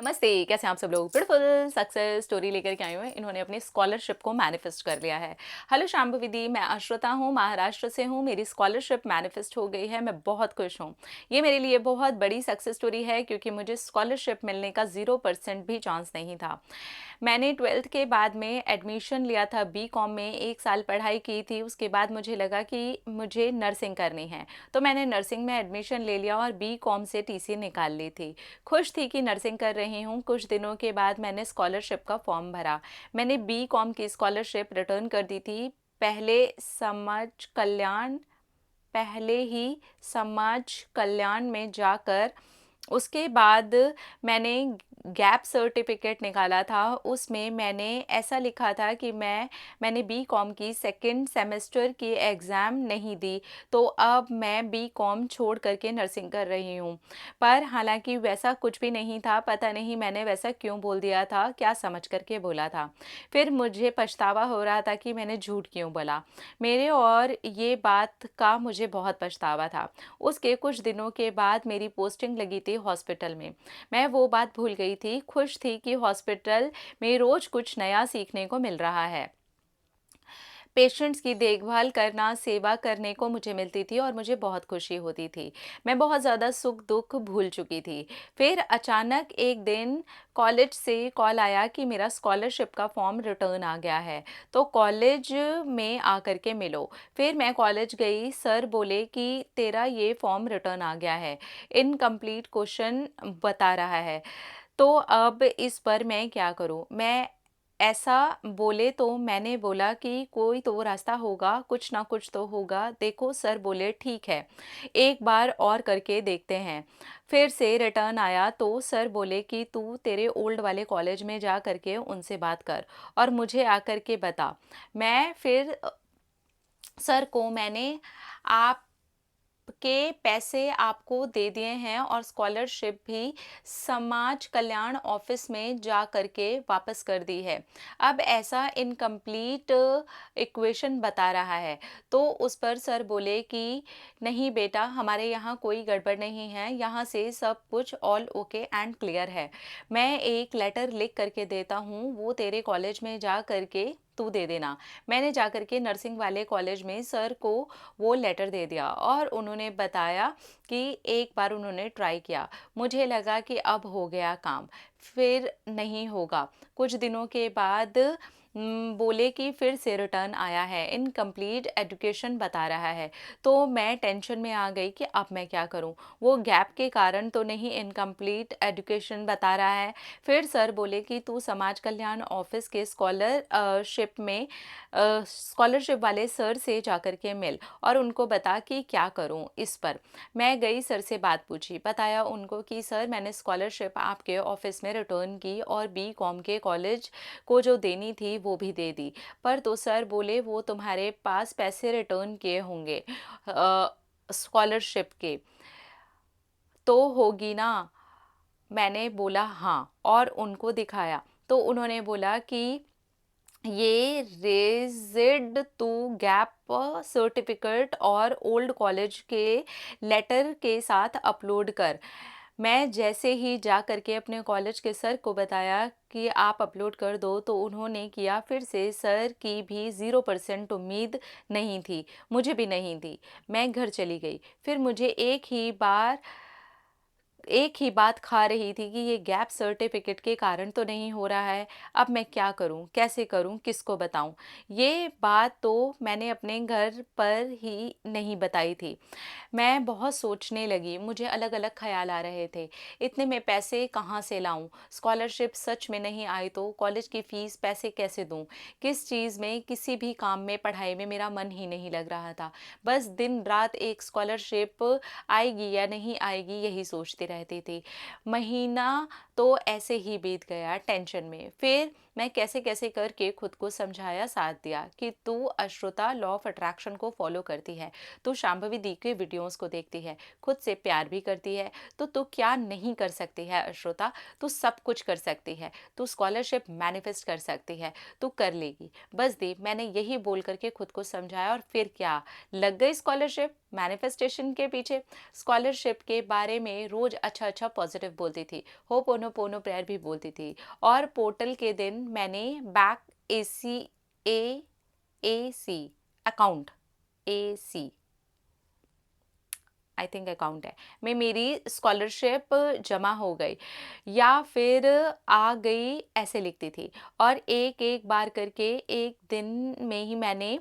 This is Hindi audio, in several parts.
नमस्ते, कैसे हैं आप सब लोग? ब्यूटीफुल सक्सेस स्टोरी लेकर के आई हूँ। इन्होंने अपनी स्कॉलरशिप को मैनिफेस्ट कर लिया है। हेलो शाम्भवी, मैं अश्रुता हूँ, महाराष्ट्र से हूँ। मेरी स्कॉलरशिप मैनिफेस्ट हो गई है, मैं बहुत खुश हूँ। ये मेरे लिए बहुत बड़ी सक्सेस स्टोरी है क्योंकि मुझे स्कॉलरशिप मिलने का 0% भी चांस नहीं था। मैंने 12th के बाद में एडमिशन लिया था बी.कॉम में, 1 साल पढ़ाई की थी। उसके बाद मुझे लगा कि मुझे नर्सिंग करनी है, तो मैंने नर्सिंग में एडमिशन ले लिया और बी.कॉम से टीसी निकाल ली थी। खुश थी कि नर्सिंग कर रही हूँ। कुछ दिनों के बाद मैंने स्कॉलरशिप का फॉर्म भरा। मैंने बी.कॉम की स्कॉलरशिप रिटर्न कर दी थी। पहले समाज कल्याण पहले ही समाज कल्याण में जाकर उसके बाद मैंने गैप सर्टिफिकेट निकाला था। उसमें मैंने ऐसा लिखा था कि मैंने बी.कॉम की सेकंड सेमेस्टर की एग्ज़ाम नहीं दी, तो अब मैं बी.कॉम छोड़ करके नर्सिंग कर रही हूँ। पर हालांकि वैसा कुछ भी नहीं था, पता नहीं मैंने वैसा क्यों बोल दिया था, क्या समझ करके बोला था। फिर मुझे पछतावा हो रहा था कि मैंने झूठ क्यों बोला। मेरे और ये बात का मुझे बहुत पछतावा था। उसके कुछ दिनों के बाद मेरी पोस्टिंग लगी थी हॉस्पिटल में। मैं वो बात भूल गई थी, खुश थी कि हॉस्पिटल में रोज़ कुछ नया सीखने को मिल रहा है। पेशेंट्स की देखभाल करना, सेवा करने को मुझे मिलती थी और मुझे बहुत खुशी होती थी। मैं बहुत ज़्यादा सुख दुख भूल चुकी थी। फिर अचानक एक दिन कॉलेज से कॉल आया कि मेरा स्कॉलरशिप का फॉर्म रिटर्न आ गया है, तो कॉलेज में आकर के मिलो। फिर मैं कॉलेज गई, सर बोले कि तेरा ये फॉर्म रिटर्न आ गया है, इनकम्प्लीट क्वेश्चन बता रहा है। तो अब इस पर मैं क्या करूं? मैं ऐसा बोले तो मैंने बोला कि कोई तो रास्ता होगा, कुछ ना कुछ तो होगा। देखो सर बोले ठीक है, एक बार और करके देखते हैं। फिर से रिटर्न आया तो सर बोले कि तू तेरे ओल्ड वाले कॉलेज में जा करके उनसे बात कर और मुझे आकर के बता। मैं फिर सर को मैंने आप के पैसे आपको दे दिए हैं और स्कॉलरशिप भी समाज कल्याण ऑफिस में जा करके वापस कर दी है। अब ऐसा इनकम्प्लीट इक्वेशन बता रहा है। तो उस पर सर बोले कि नहीं बेटा, हमारे यहाँ कोई गड़बड़ नहीं है, यहाँ से सब कुछ ऑल ओके एंड क्लियर है। मैं एक लेटर लिख करके देता हूँ, वो तेरे कॉलेज में जा करके तू दे देना। मैंने जा करके नर्सिंग वाले कॉलेज में सर को वो लेटर दे दिया और उन्होंने बताया कि एक बार उन्होंने ट्राई किया। मुझे लगा कि अब हो गया काम, फिर नहीं होगा। कुछ दिनों के बाद बोले कि फिर से रिटर्न आया है, इनकम्प्लीट एजुकेशन बता रहा है। तो मैं टेंशन में आ गई कि अब मैं क्या करूं, वो गैप के कारण तो नहीं इनकम्प्लीट एजुकेशन बता रहा है। फिर सर बोले कि तू समाज कल्याण ऑफिस के स्कॉलरशिप में स्कॉलरशिप वाले सर से जाकर के मिल और उनको बता कि क्या करूं इस पर। मैं गई, सर से बात पूछी, बताया उनको कि सर मैंने स्कॉलरशिप आपके ऑफिस में रिटर्न की और बी.कॉम के कॉलेज को जो देनी थी वो भी दे दी। पर तो सर बोले वो तुम्हारे पास पैसे रिटर्न किए होंगे स्कॉलरशिप के, तो होगी ना? मैंने बोला हाँ और उनको दिखाया। तो उन्होंने बोला कि ये रेजिड टू गैप सर्टिफिकेट और ओल्ड कॉलेज के लेटर के साथ अपलोड कर। मैं जैसे ही जा करके अपने कॉलेज के सर को बताया कि आप अपलोड कर दो, तो उन्होंने किया। फिर से सर की भी 0% उम्मीद नहीं थी, मुझे भी नहीं थी। मैं घर चली गई। फिर मुझे एक ही बात खा रही थी कि ये गैप सर्टिफिकेट के कारण तो नहीं हो रहा है। अब मैं क्या करूं, कैसे करूं, किसको बताऊं? ये बात तो मैंने अपने घर पर ही नहीं बताई थी। मैं बहुत सोचने लगी, मुझे अलग अलग ख्याल आ रहे थे। इतने में पैसे कहाँ से लाऊं? स्कॉलरशिप सच में नहीं आई तो कॉलेज की फ़ीस पैसे कैसे दूं? किस चीज़ में, किसी भी काम में, पढ़ाई में मेरा मन ही नहीं लग रहा था। बस दिन रात एक स्कॉलरशिप आएगी या नहीं आएगी यही सोचती रहती थी। महीना तो ऐसे ही बीत गया टेंशन में। फिर मैं कैसे कैसे करके खुद को समझाया, साथ दिया कि तू अश्रुता लॉ ऑफ अट्रैक्शन को फॉलो करती है, तू शांभवी दी के वीडियोस को देखती है, खुद से प्यार भी करती है, तो तू क्या नहीं कर सकती है अश्रुता? तू सब कुछ कर सकती है, तू स्कॉलरशिप मैनिफेस्ट कर सकती है, तू कर लेगी। बस दी, मैंने यही बोल करके खुद को समझाया और फिर क्या, लग गई स्कॉलरशिप। मैनिफेस्टेशन के पीछे स्कॉलरशिप के बारे में रोज अच्छा अच्छा पॉजिटिव बोलती थी, होपोनोपोनो प्रेयर भी बोलती थी। और पोर्टल के दिन मैंने bank A C account A C I think account है में मेरी स्कॉलरशिप जमा हो गई या फिर आ गई, ऐसे लिखती थी। और एक एक बार करके एक दिन में ही मैंने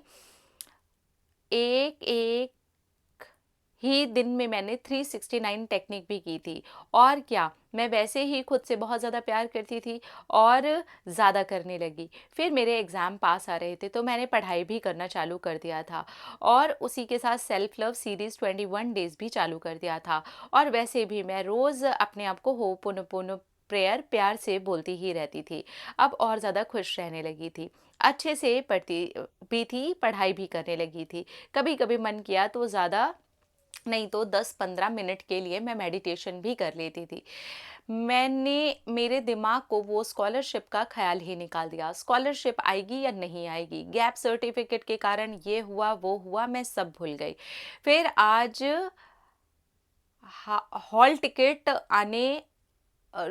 एक एक ही दिन में मैंने 369 टेक्निक भी की थी। और क्या, मैं वैसे ही खुद से बहुत ज़्यादा प्यार करती थी और ज़्यादा करने लगी। फिर मेरे एग्ज़ाम पास आ रहे थे तो मैंने पढ़ाई भी करना चालू कर दिया था और उसी के साथ सेल्फ लव सीरीज़ 21 डेज़ भी चालू कर दिया था। और वैसे भी मैं रोज़ अपने आप को होपोनोपोनो प्रेयर प्यार से बोलती ही रहती थी। अब और ज़्यादा खुश रहने लगी थी, अच्छे से पढ़ती भी थी, पढ़ाई भी करने लगी थी। कभी कभी मन किया तो ज़्यादा नहीं तो 10-15 मिनट के लिए मैं मेडिटेशन भी कर लेती थी। मैंने मेरे दिमाग को वो स्कॉलरशिप का ख्याल ही निकाल दिया, स्कॉलरशिप आएगी या नहीं आएगी, गैप सर्टिफिकेट के कारण ये हुआ वो हुआ, मैं सब भूल गई। फिर आज हॉल टिकट आने अ,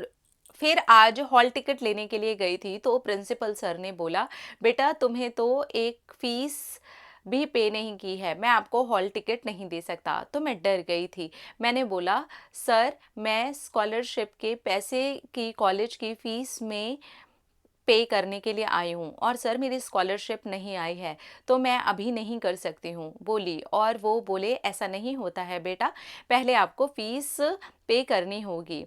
फिर आज हॉल टिकट लेने के लिए गई थी तो प्रिंसिपल सर ने बोला, बेटा तुम्हें तो एक फीस भी पे नहीं की है, मैं आपको हॉल टिकट नहीं दे सकता। तो मैं डर गई थी। मैंने बोला, सर मैं स्कॉलरशिप के पैसे की कॉलेज की फीस में पे करने के लिए आई हूँ और सर मेरी स्कॉलरशिप नहीं आई है तो मैं अभी नहीं कर सकती हूँ, बोली। और वो बोले, ऐसा नहीं होता है बेटा, पहले आपको फीस पे करनी होगी,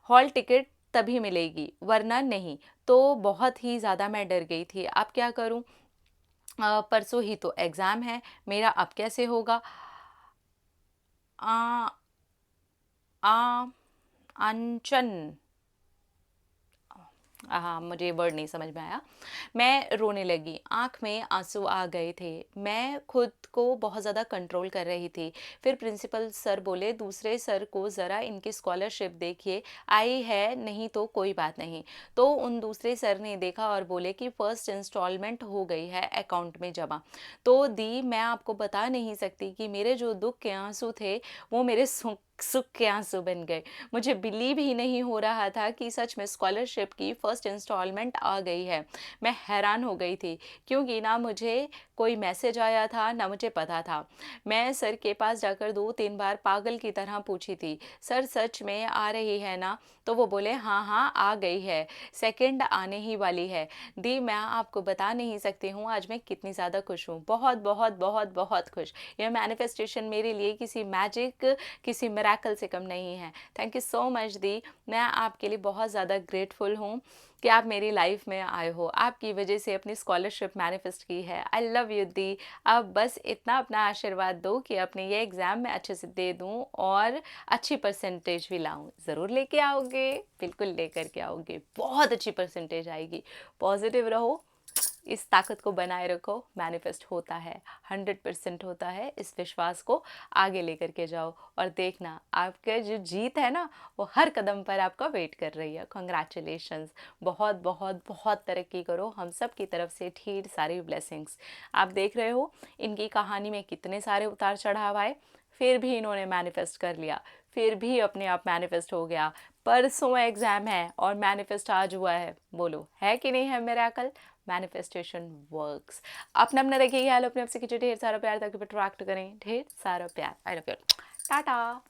हॉल टिकट तभी मिलेगी वरना नहीं। तो बहुत ही ज़्यादा मैं डर गई थी, अब क्या करूँ। परसों ही तो एग्ज़ाम है मेरा, अब कैसे होगा। आ, आ, अनचन, हाँ मुझे वर्ड नहीं समझ में आया। मैं रोने लगी, आँख में आंसू आ गए थे, मैं खुद को बहुत ज़्यादा कंट्रोल कर रही थी। फिर प्रिंसिपल सर बोले, दूसरे सर को ज़रा इनकी स्कॉलरशिप देखिए, आई है नहीं तो कोई बात नहीं। तो उन दूसरे सर ने देखा और बोले कि फर्स्ट इंस्टॉलमेंट हो गई है अकाउंट में जमा। तो दी, मैं आपको बता नहीं सकती कि मेरे जो दुख के आंसू थे वो मेरे सुख सुख के आंसू बन गए। मुझे बिलीव ही नहीं हो रहा था कि सच में स्कॉलरशिप की फ़र्स्ट इंस्टॉलमेंट आ गई है। मैं हैरान हो गई थी क्योंकि ना मुझे कोई मैसेज आया था ना मुझे पता था। मैं सर के पास जाकर 2-3 बार पागल की तरह पूछी थी, सर सच में आ रही है ना? तो वो बोले, हाँ हाँ आ गई है, सेकंड आने ही वाली है। दी, मैं आपको बता नहीं सकती हूँ आज मैं कितनी ज़्यादा खुश हूँ, बहुत बहुत बहुत बहुत खुश। यह मैनिफेस्टेशन मेरे लिए किसी मैजिक, किसी मिरेकल से कम नहीं है। थैंक यू सो मच दी, मैं आपके लिए बहुत ज़्यादा ग्रेटफुल हूँ कि आप मेरी लाइफ में आए हो, आपकी वजह से अपनी स्कॉलरशिप मैनिफेस्ट की है। आई लव यू दी। अब बस इतना अपना आशीर्वाद दो कि अपने ये एग्ज़ाम में अच्छे से दे दूँ और अच्छी परसेंटेज भी लाऊँ। ज़रूर लेके आओगे, बिल्कुल लेकर के आओगे, बहुत अच्छी परसेंटेज आएगी। पॉजिटिव रहो, इस ताकत को बनाए रखो, मैनिफेस्ट होता है, 100% होता है। इस विश्वास को आगे लेकर के जाओ और देखना आपका जो जीत है ना वो हर कदम पर आपका वेट कर रही है। कॉन्ग्रेचुलेशंस, बहुत बहुत बहुत तरक्की करो, हम सब की तरफ से ढेर सारी ब्लेसिंग्स। आप देख रहे हो इनकी कहानी में कितने सारे उतार चढ़ाव आए, फिर भी इन्होंने मैनिफेस्ट कर लिया, फिर भी अपने आप मैनिफेस्ट हो गया। परसों एग्जाम है और मैनिफेस्ट आज हुआ है, बोलो है कि नहीं है मिरेकल। Manifestation works. अपना अपना रखिए ख्याल, अपने आप से कीजिए ढेर सारा प्यार ताकि अट्रैक्ट करें ढेर सारा प्यार। I love you, Tata.